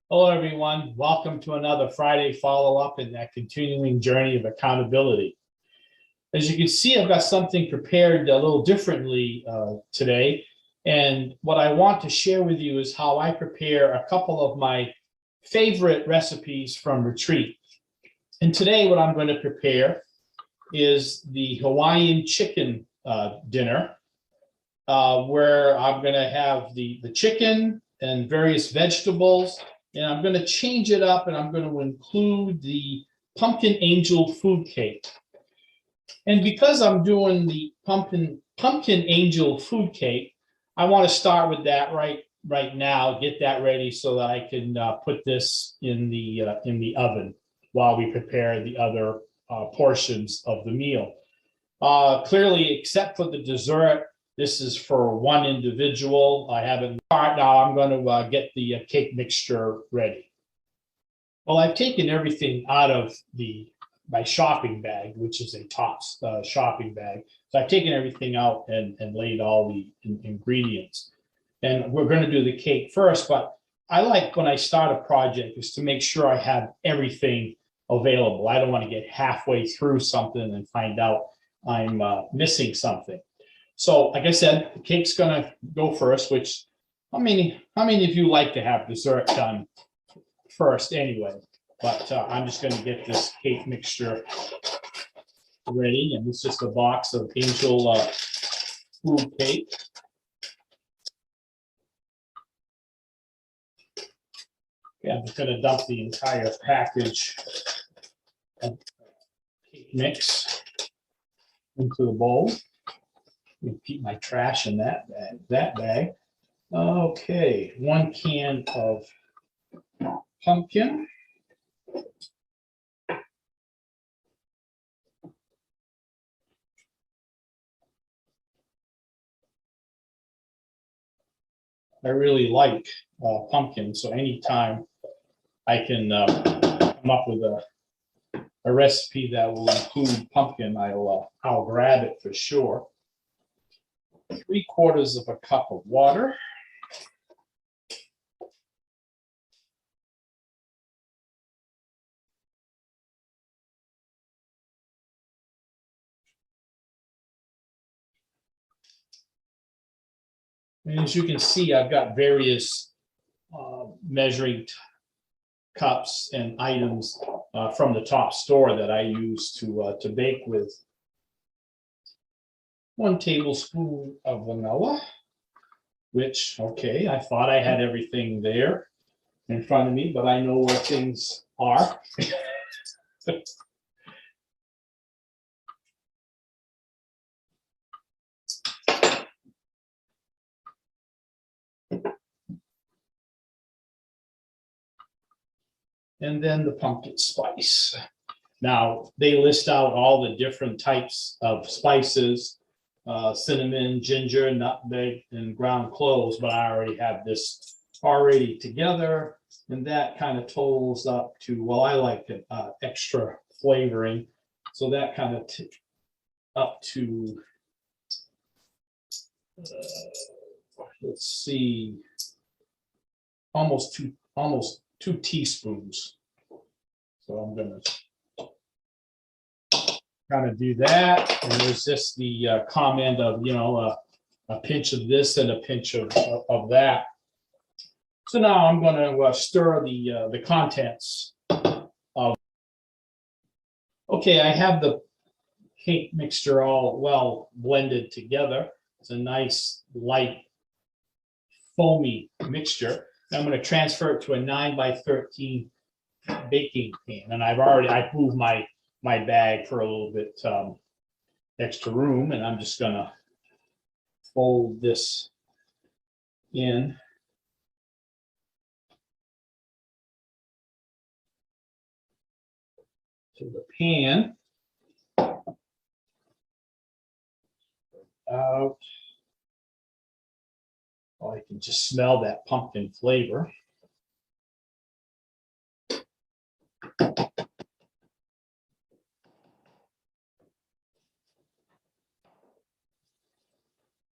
Hello, everyone. Welcome to another Friday follow-up in that continuing journey of accountability. As you can see, I've got something prepared a little differently today. And what I want to share with you is how I prepare a couple of my favorite recipes from retreat. And today, what I'm going to prepare is the Hawaiian chicken dinner, where I'm going to have the chicken and various vegetables. And I'm going to change it up, and I'm going to include the pumpkin angel food cake. And because I'm doing the pumpkin angel food cake, I want to start with that right now. Get that ready so that I can put this in the oven while we prepare the other portions of the meal. Clearly, except for the dessert, this is for one individual. I haven't. Now I'm going to get the cake mixture ready. Well, I've taken everything out of my shopping bag, which is a Tops shopping bag. So I've taken everything out and laid all the ingredients. And we're going to do the cake first, but I like when I start a project is to make sure I have everything available. I don't want to get halfway through something and find out I'm missing something. So like I said, the cake's gonna go first, which how many of you like to have dessert done first anyway? But I'm just gonna get this cake mixture ready, and it's just a box of angel food cake. Okay, I'm just gonna dump the entire package of cake mix into the bowl. Keep my trash in that bag. Okay, 1 can of pumpkin. I really like pumpkin, so anytime I can come up with a recipe that will include pumpkin, I'll grab it for sure. 3/4 of a cup of water. And as you can see, I've got various measuring cups and items from the Tops store that I use to bake with. 1 tablespoon of vanilla, which, okay, I thought I had everything there in front of me, but I know where things are. And then the pumpkin spice. Now, they list out all the different types of spices, cinnamon, ginger, nutmeg, and ground cloves, but I already have this already together, and that kind of totals up to, well, I like it extra flavoring, so that kind of up to, let's see, almost two teaspoons. So I'm gonna kind of do that, and there's just the comment of, you know, a pinch of this and a pinch of that. So now I'm going to stir the contents of. Okay, I have the cake mixture all well blended together. It's a nice light foamy mixture. I'm going to transfer it to a 9x13 baking pan, and I moved my bag for a little bit extra room, and I'm just gonna fold this in. To the pan. Out. Oh, I can just smell that pumpkin flavor.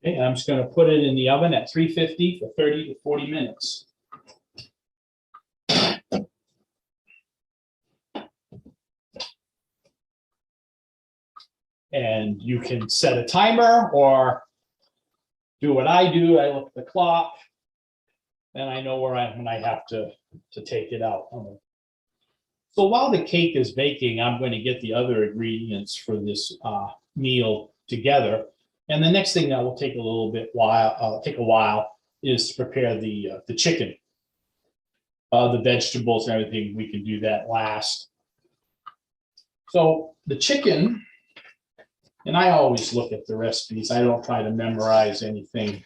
Okay, I'm just going to put it in the oven at 350 for 30 to 40 minutes. And you can set a timer or do what I do. I look at the clock and I know when I have to take it out. So while the cake is baking, I'm going to get the other ingredients for this meal together. And the next thing that will take a while is to prepare the chicken. The vegetables and everything, we can do that last. So the chicken, and I always look at the recipes. I don't try to memorize anything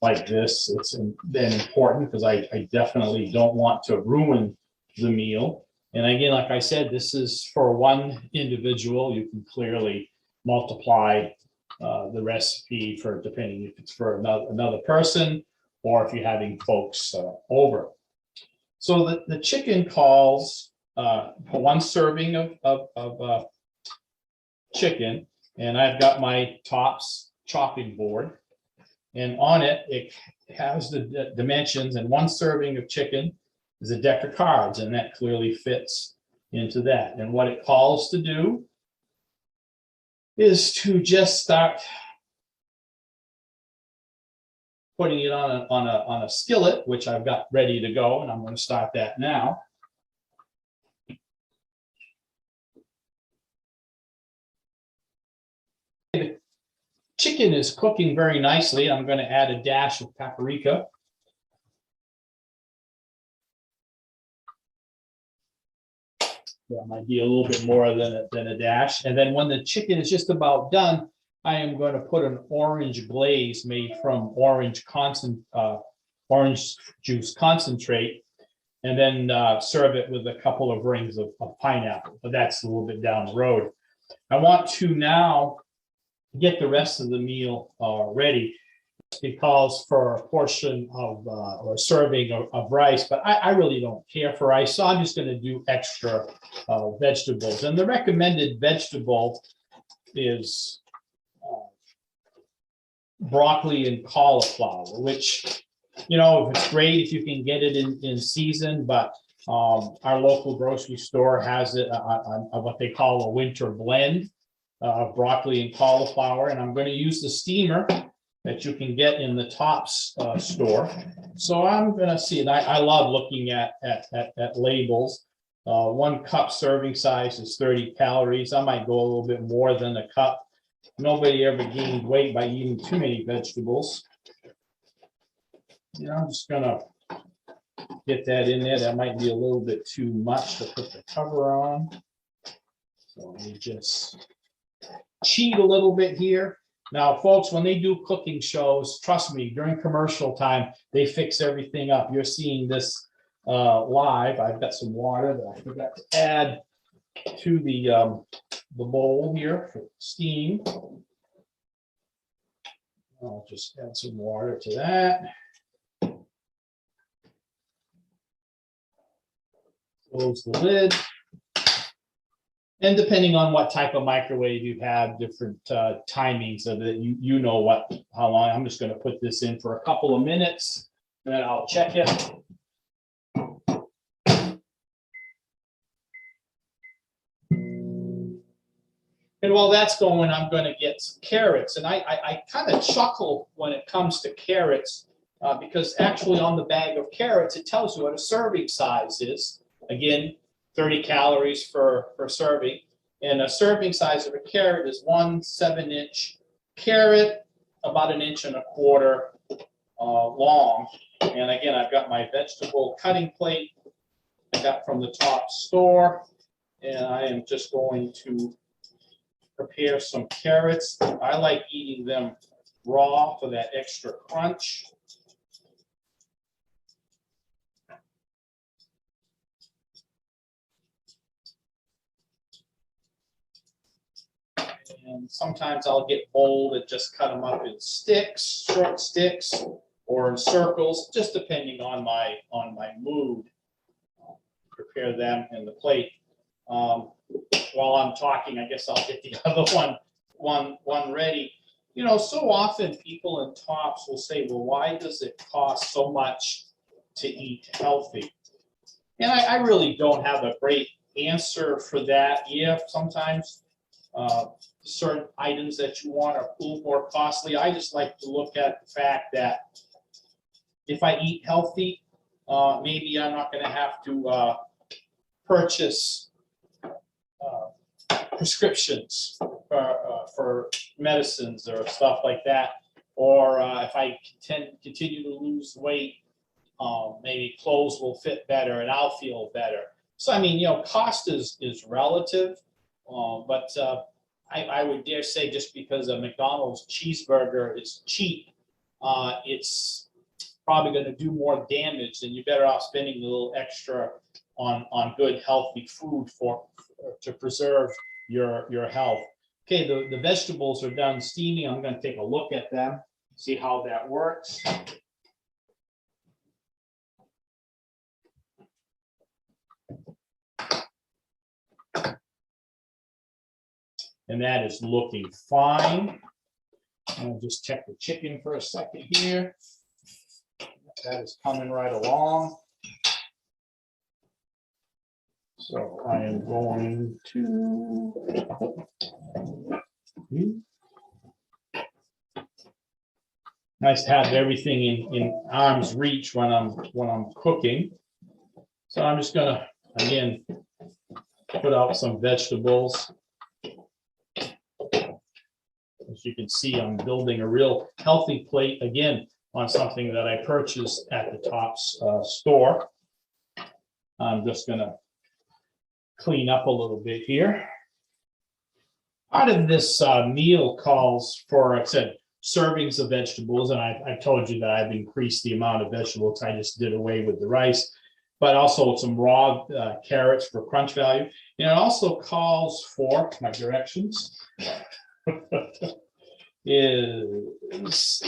like this. It's then important because I definitely don't want to ruin the meal. And again, like I said, this is for one individual. You can clearly multiply the recipe for depending if it's for another person or if you're having folks over. So the chicken calls for one serving of chicken, and I've got my Tops chopping board, and on it, it has the dimensions, and one serving of chicken is a deck of cards, and that clearly fits into that. And what it calls to do is to just start putting it on a skillet, which I've got ready to go, and I'm going to start that now. The chicken is cooking very nicely. I'm going to add a dash of paprika. That might be a little bit more than a dash. And then when the chicken is just about done, I am going to put an orange glaze made from orange juice concentrate, and then serve it with a couple of rings of pineapple. But that's a little bit down the road. I want to now get the rest of the meal ready. It calls for a portion of or a serving of rice, but I really don't care for rice, so I'm just going to do extra vegetables. And the recommended vegetable is broccoli and cauliflower, which, you know, it's great if you can get it in season, but our local grocery store has it on what they call a winter blend of broccoli and cauliflower, and I'm going to use the steamer that you can get in the Tops store. So I'm going to see, and I love looking at labels. 1 cup serving size is 30 calories. I might go a little bit more than a cup. Nobody ever gained weight by eating too many vegetables. Yeah, I'm just going to get that in there. That might be a little bit too much to put the cover on. So let me just cheat a little bit here. Now, folks, when they do cooking shows, trust me, during commercial time, they fix everything up. You're seeing this live. I've got some water that I forgot to add to the bowl here for steam. I'll just add some water to that. Close the lid. And depending on what type of microwave you have, different timings of it, you know how long. I'm just going to put this in for a couple of minutes, and then I'll check it. And while that's going, I'm going to get some carrots. And I kind of chuckle when it comes to carrots because actually on the bag of carrots, it tells you what a serving size is. Again, 30 calories for serving, and a serving size of a carrot is 1 7-inch carrot, about 1.25 inches long. And again, I've got my vegetable cutting plate I got from the Tops store, and I am just going to prepare some carrots. I like eating them raw for that extra crunch. And sometimes I'll get bold and just cut them up in sticks, short sticks, or in circles, just depending on my mood. I'll prepare them in the plate. While I'm talking, I guess I'll get the other one ready. You know, so often people in Tops will say, well, why does it cost so much to eat healthy? And I really don't have a great answer for that. Yeah, sometimes certain items that you want are a little more costly. I just like to look at the fact that if I eat healthy, maybe I'm not going to have to purchase prescriptions for medicines or stuff like that. Or if I continue to lose weight, maybe clothes will fit better and I'll feel better. So, I mean, cost is relative, but I would dare say just because a McDonald's cheeseburger is cheap, it's probably going to do more damage, then you're better off spending a little extra on good, healthy food to preserve your health. Okay, the vegetables are done steaming. I'm going to take a look at them, see how that works. And that is looking fine. I'll just check the chicken for a second here. That is coming right along. So I am going to. Nice to have everything in arm's reach when I'm cooking. So I'm just gonna again put out some vegetables. As you can see, I'm building a real healthy plate again on something that I purchased at the Tops store. I'm just gonna clean up a little bit here. Part of this meal calls for, like I said, servings of vegetables, and I told you that I've increased the amount of vegetables. I just did away with the rice, but also some raw carrots for crunch value. And it also calls for, my directions, is,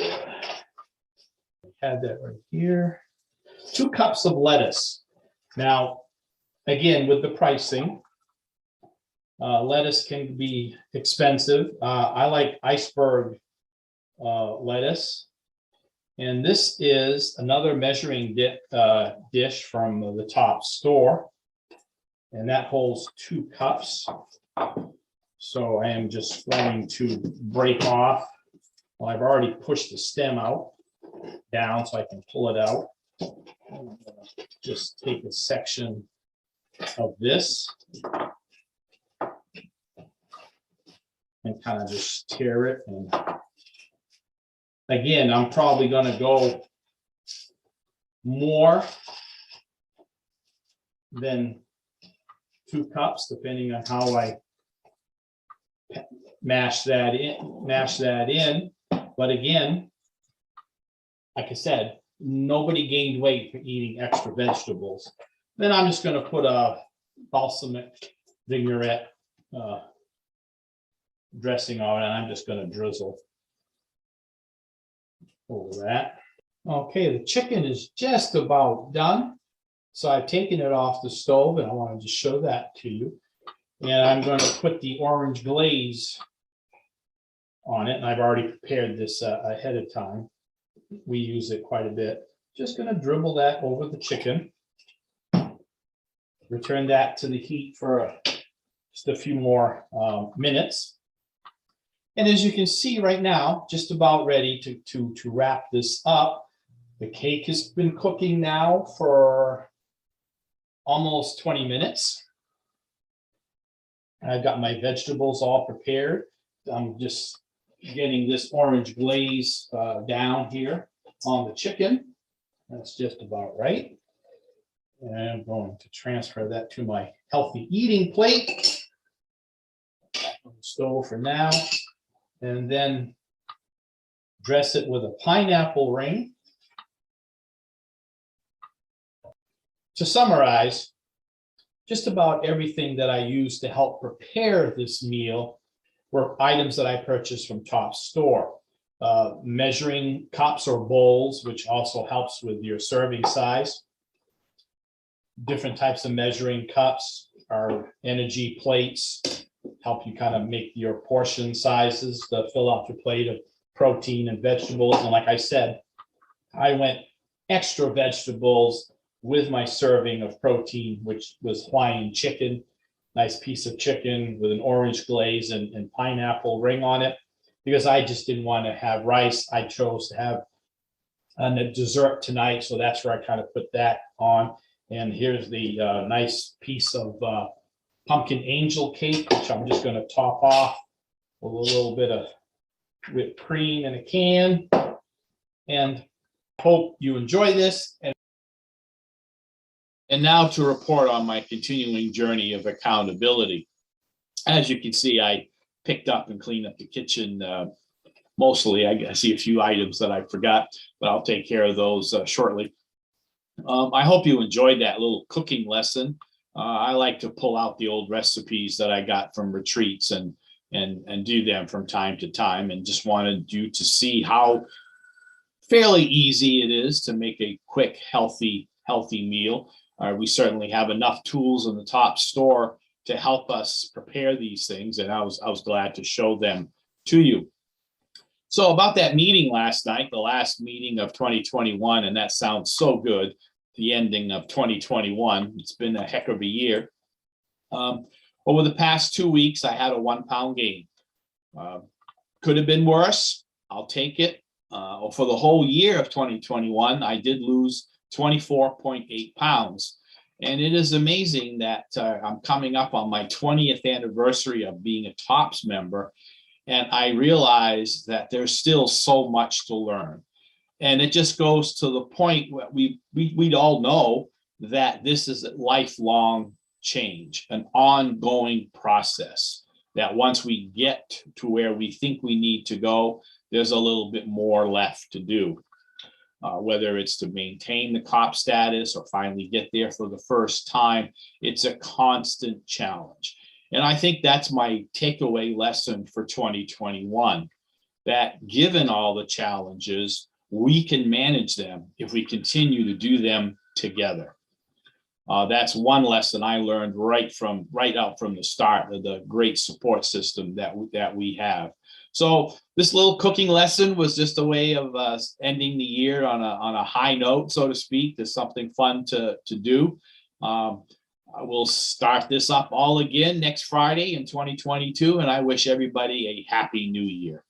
had that right here, 2 cups of lettuce. Now, again, with the pricing, lettuce can be expensive. I like iceberg lettuce. And this is another measuring dish from the Tops store. And that holds 2 cups. So I am just going to break off. Well, I've already pushed the stem out down so I can pull it out. I'm gonna just take a section of this and kind of just tear it. And again, I'm probably going to go more than 2 cups, depending on how I mash that in. But again, like I said, nobody gained weight for eating extra vegetables. Then I'm just going to put a balsamic vinaigrette dressing on it, and I'm just going to drizzle over that. Okay, the chicken is just about done. So I've taken it off the stove, and I wanted to show that to you. And I'm going to put the orange glaze on it, and I've already prepared this ahead of time. We use it quite a bit. Just going to dribble that over the chicken. Return that to the heat for just a few more minutes. And as you can see right now, just about ready to wrap this up. The cake has been cooking now for almost 20 minutes. I've got my vegetables all prepared. I'm just getting this orange glaze down here on the chicken. That's just about right. And I'm going to transfer that to my healthy eating plate on the stove for now. And then dress it with a pineapple ring. To summarize, just about everything that I used to help prepare this meal were items that I purchased from Tops store. Measuring cups or bowls, which also helps with your serving size. Different types of measuring cups are energy plates, help you kind of make your portion sizes to fill out your plate of protein and vegetables. And like I said, I went extra vegetables with my serving of protein, which was Hawaiian chicken. nice piece of chicken with an orange glaze and pineapple ring on it. Because I just didn't want to have rice, I chose to have a dessert tonight, so that's where I kind of put that on. And here's the nice piece of pumpkin angel cake, which I'm just going to top off with a little bit of whipped cream in a can. And hope you enjoy this. And now to report on my continuing journey of accountability. As you can see, I picked up and cleaned up the kitchen mostly. I see a few items that I forgot, but I'll take care of those shortly. I hope you enjoyed that little cooking lesson. I like to pull out the old recipes that I got from retreats and do them from time to time, and just wanted you to see how fairly easy it is to make a quick, healthy meal. We certainly have enough tools in the top store to help us prepare these things, and I was glad to show them to you. So about that meeting last night, the last meeting of 2021, and that sounds so good, the ending of 2021. It's been a heck of a year. Over the past 2 weeks, I had a 1 pound gain. Could have been worse. I'll take it. For the whole year of 2021, I did lose 24.8 pounds. And it is amazing that I'm coming up on my 20th anniversary of being a TOPS member. And I realize that there's still so much to learn. And it just goes to the point where we'd all know that this is a lifelong change, an ongoing process, that once we get to where we think we need to go, there's a little bit more left to do. Whether it's to maintain the COP status or finally get there for the first time, it's a constant challenge. And I think that's my takeaway lesson for 2021, that given all the challenges, we can manage them if we continue to do them together. That's one lesson I learned right out from the start of the great support system that we have. So this little cooking lesson was just a way of ending the year on a high note, so to speak. There's something fun to do. I will start this up all again next Friday in 2022, and I wish everybody a happy new year.